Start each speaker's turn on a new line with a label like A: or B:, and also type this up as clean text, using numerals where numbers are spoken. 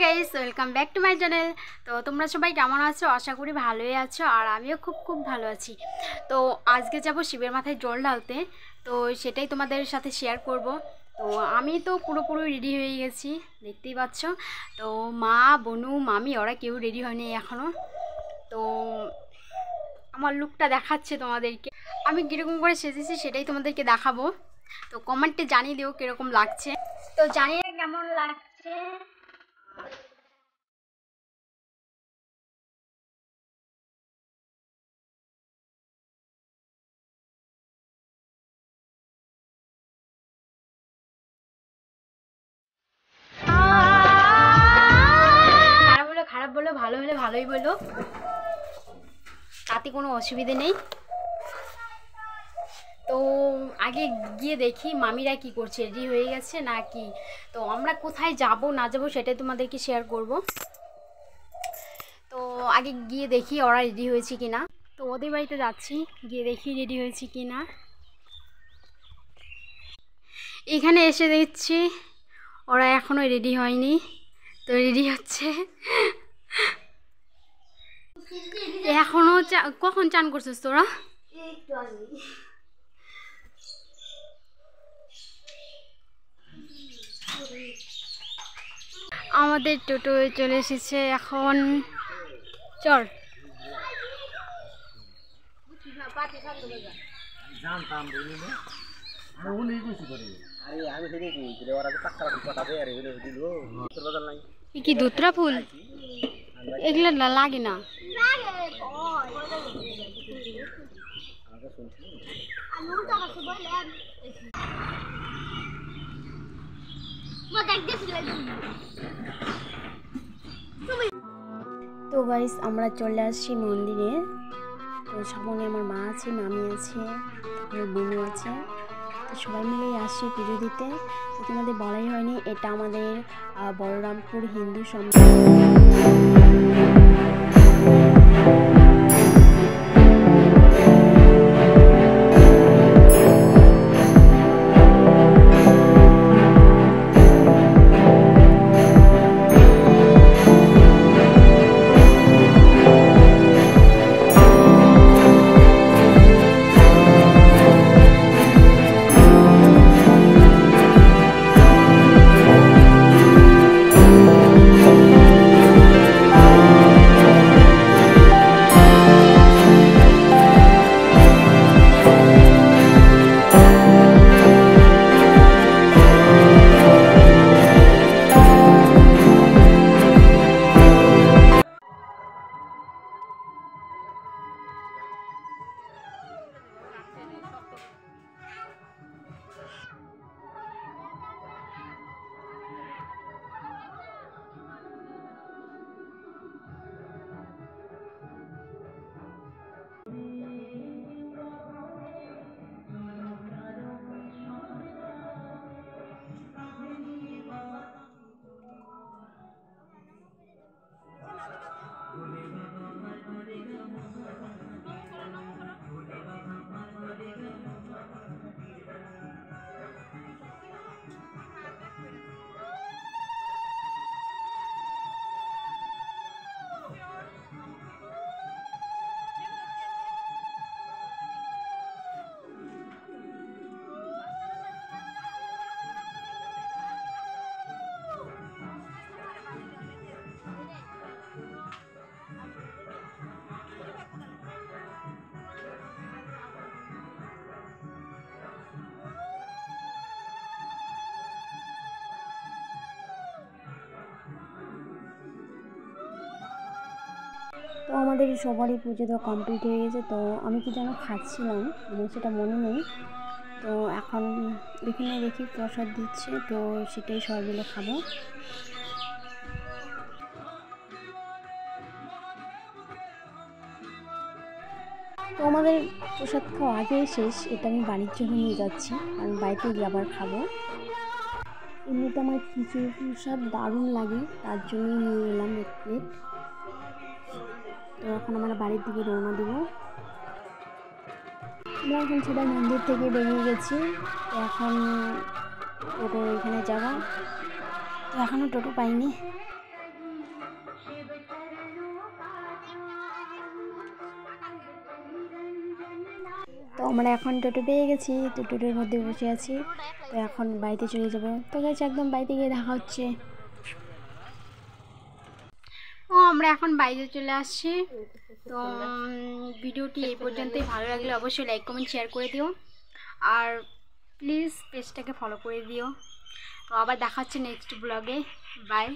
A: Guys, welcome back to my channel. তো তোমরা সবাই কেমন আছো? আশা করি ভালোই আছো, আর আমিও খুব ভালো আছি। তো আজকে যাব শিবের মাথায় জল ঢালতে, তো সেটাই তোমাদের সাথে শেয়ার করব। তো আমি তো পুরোপুরি রেডি হয়ে গেছি, দেখতেই পাচ্ছ। তো মা, বনু, মামি ওরা কেউ রেডি হয়নি এখনও। তো আমার লুকটা দেখাচ্ছে তোমাদেরকে, আমি কীরকম করে সেজেছি সেটাই তোমাদেরকে দেখাবো। তো কমেন্টে জানিয়ে দিও কীরকম লাগছে। তো জানিয়ে কেমন লাগছে। খারাপ বলো, ভালো হলে ভালোই বলো, তাতে কোনো অসুবিধে নেই। তো আগে গিয়ে দেখি মামিরা কি করছে, রেডি হয়ে গেছে নাকি। তো আমরা কোথায় যাব না যাব সেটাই তোমাদেরকে শেয়ার করব। তো আগে গিয়ে দেখি ওরা রেডি হয়েছে কি না। তো ওদের বাড়িতে যাচ্ছি, গিয়ে দেখি রেডি হয়েছে কি না। এখানে এসে দেখছি ওরা এখনও রেডি হয়নি, তো রেডি হচ্ছে। এখনও কখন চান করছিস তোরা? আমাদের টোটো চলে এসেছে এখন। চল। কি দুত্রা ফুল এগুলো লাগে না। তো গাইস, আমরা চলে আসছি মন্দিরে। তো সামনে আমার মা আছে, মামি আছে, আমার বোনু আছে। তো সবাই মিলেই আসছি পুজো দিতে। তো তোমাদের বলাই হয়নি, এটা আমাদের বলরামপুর হিন্দু সম্প্রদায়। তো আমাদের সবারই পুজো তো কমপ্লিট হয়ে গেছে। তো আমি কি যেন খাচ্ছিলাম, আমার সেটা মনে নেই। তো এখন এখানে দেখি প্রসাদ দিচ্ছে, তো সেটাই সবাই মিলে খাবো। তো আমাদের প্রসাদ খাওয়া আগেই শেষ, এটা আমি বাড়ির জন্য নিয়ে যাচ্ছি, কারণ বাড়িতে গিয়ে আবার খাবো। এমনিতে আমার খিচুড়ি প্রসাদ দারুণ লাগে, তার জন্যই নিয়ে এলাম এক প্লেট। তো এখন আমরা বাড়ির দিকে রওনা দেবো। আমরা এখন সবাই মন্দির থেকে বেরিয়ে গেছি। তো এখন টোটো এখানে যাওয়া, তো এখনও টোটো পাইনি। তো আমরা এখন টোটো পেয়ে গেছি, তো টোটোর মধ্যে বসে আছি। তো এখন বাড়িতে চলে যাব। তো গাইস একদম বাড়িতে গিয়ে দেখা হচ্ছে। ও আমরা এখন বাইরে চলে আসছি। তো ভিডিওটি এই পর্যন্তই। ভালো লাগলে অবশ্যই লাইক কমেন্ট শেয়ার করে দিও, আর প্লিজ পেজটাকে ফলো করে দিও। তো আবার দেখা হচ্ছে নেক্সট ব্লগে। বাই।